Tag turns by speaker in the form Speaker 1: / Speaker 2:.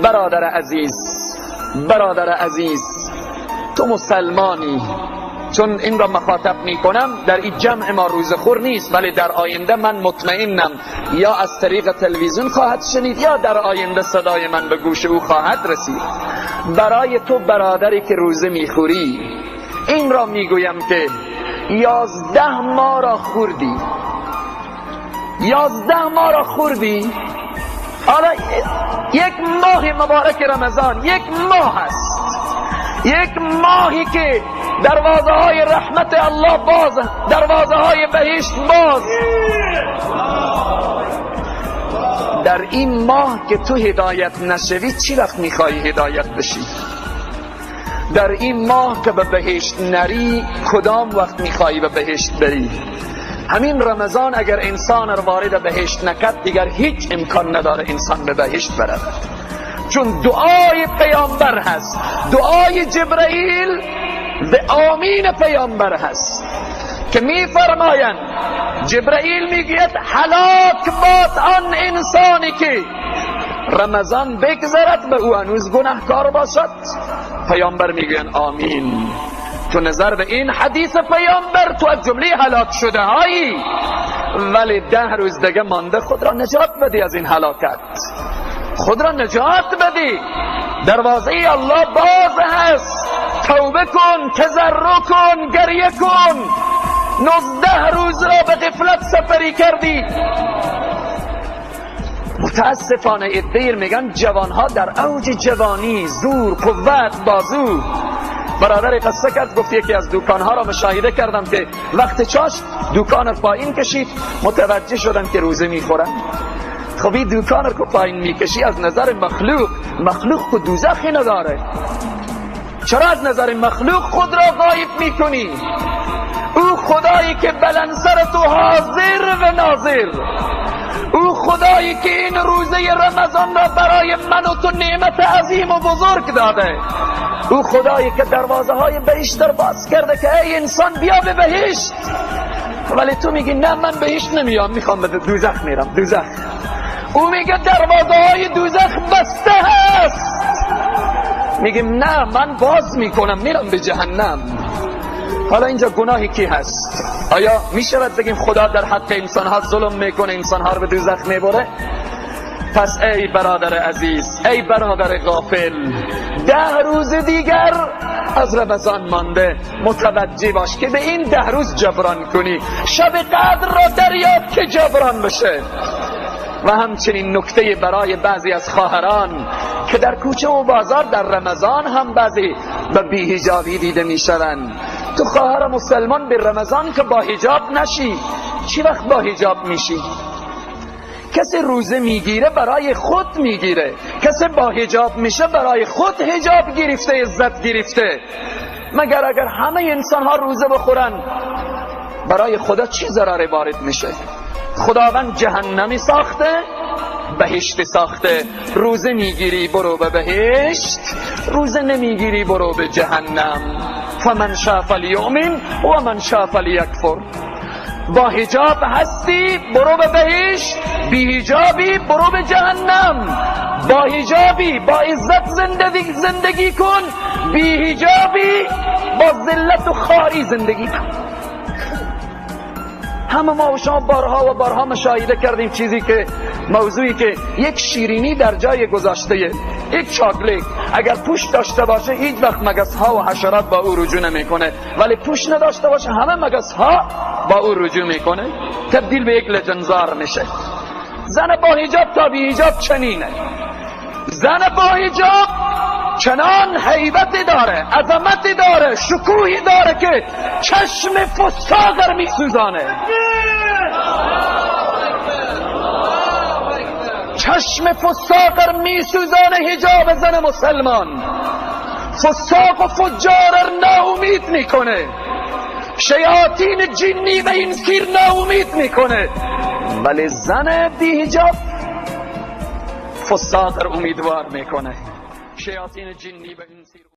Speaker 1: برادر عزیز تو مسلمانی. چون این را مخاطب می کنم در این جمع ما روزخور نیست، ولی در آینده من مطمئنم یا از طریق تلویزیون خواهد شنید یا در آینده صدای من به گوش او خواهد رسید. برای تو برادری که روزه میخوری این را میگویم که 11 ماه را خوردی، 11 ماه را خوردی. حالا یک ماه مبارک رمضان، یک ماه است، یک ماهی که دروازه های رحمت الله باز، دروازه های بهشت باز. در این ماه که تو هدایت نشوی چی وقت میخوایی هدایت بشی؟ در این ماه که به بهشت نری کدام وقت میخوایی به بهشت بری؟ همین رمضان اگر انسان رو وارد بهشت نکرد دیگر هیچ امکان نداره انسان به بهشت برد. چون دعای پیامبر هست، دعای جبرئیل به آمین پیامبر هست که میفرمایند جبرئیل میگوید هلاک باد آن انسانی که رمضان بگذرد به او هنوز گناهکار باشد. پیامبر میگوید آمین. تو نظر به این حدیث پیامبر تو از جمله هلاک شده هایی، ولی 10 روز دیگه مانده خود را نجات بدی از این هلاکت، خود را نجات بدی. دروازه الله باز هست، توبه کن، تضرع کن، گریه کن. 19 روز را به غفلت سپری کردی. متاسفانه ادیر میگن جوانها در اوج جوانی، زور، قوت، بازو. برادر قصه کرد، گفت یکی از دکانها را مشاهده کردم که وقت چاش دکان پایین کشید، متوجه شدم که روزه میخورن. خب این دکان را که پایین میکشی از نظر مخلوق خود دوزخی نداره، چرا از نظر مخلوق خود را غایب میکنی؟ او خدایی که بلندسر تو حاضر و ناظر، او خدایی که این روزه رمضان را برای من و تو نعمت عظیم و بزرگ داده، او خدایی که دروازه های بهشت را باز کرده که ای انسان بیا به بهشت، ولی تو میگی نه من بهشت نمیام، میخوام به دوزخ میرم. دوزخ او میگه دروازه های دوزخ بسته هست، میگیم نه من باز میکنم میرم به جهنم. حالا اینجا گناهی کی هست؟ آیا میشود بگیم خدا در حق انسانها ظلم میکنه، انسانها رو به دوزخ میبره؟ پس ای برادر عزیز، ای برادر غافل، 10 روز دیگر از رمضان مانده، متوجه باش که به این 10 روز جبران کنی، شب قدر را دریاب که جبران بشه. و همچنین نکته برای بعضی از خواهران که در کوچه و بازار در رمضان هم بعضی به بی‌حجابی دیده میشوند. تو خواهر مسلمان به رمضان که با حجاب نشی، چی وقت با حجاب میشی؟ کسی روزه میگیره برای خود میگیره، کسی با حجاب میشه برای خود حجاب گرفته، عزت گرفته. مگر اگر همه انسان ها روزه بخورن برای خدا چی ضرر وارد میشه؟ خداوند جهنمی ساخته، بهشت ساخته. روزه میگیری برو به بهشت، روزه نمیگیری برو به جهنم. فمن شاء فلیؤمن و من شاء فلیکفر. با حجاب هستی برو به بهشت، بی حجابی برو به جهنم. با حجابی با عزت زندگی کن، بی حجابی با ذلت و خواری زندگی کن. همه ما و شما بارها و بارها مشاهده کردیم چیزی که موضوعی که یک شیرینی در جای گذاشته، یک چاکلیت اگر پوش داشته باشه هیچ وقت مگس ها و حشرات با او رجوع نمیکنه، ولی پوش نداشته باشه همه مگس ها با او رجوع میکنه، تبدیل به یک لجنزار میشه. زن با حجاب تا بی حجاب چنینه. زن با حجاب چنان هیبتی داره، عظمتی داره، شکوهی داره که چشم فساقر میسوزانه. چشم فساقر میسوزانه حجاب زن مسلمان. فساق و فجار ناامید میکنه، شیاطین جنی و انسیر ناامید میکنه. ولی زن بی حجاب فساد را امیدوار میکنه. شیاطین جنی و انسی